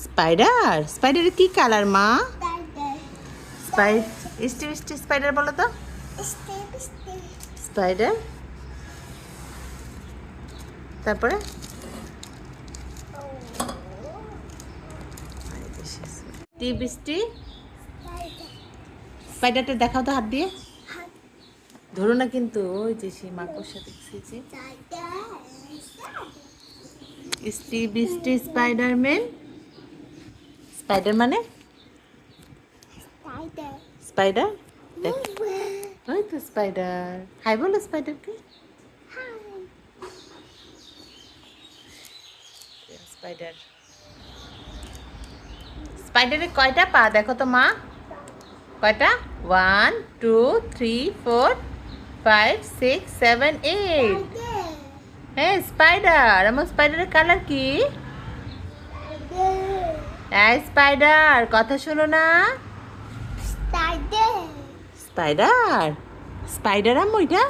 Spider স্পাইডারের কি colour মা? Spider বলো তো। স্পাইডার, তারপরে বৃষ্টি। স্পাইডারটা দেখাও তো হাত দিয়ে। ধরো না কিন্তু, ওই যে সেই মাকড়সা দেখছি যে বৃষ্টি স্পাইডারম্যান। স্পাইডার মানে স্পাইডার, দেখ ওই তো স্পাইডার। হাই বলো স্পাইডারকে। স্পাইডার, স্পাইডারের কয়টা পা দেখো তো মা? কয়টা? 1 2 3 4 5 6 7 8। হ্যাঁ স্পাইডার। আমার স্পাইডারের কালার কি? হ্যাঁ স্পাইডার, কথা শোনো না। স্পাইডার স্পাইডার আম্মু এটা।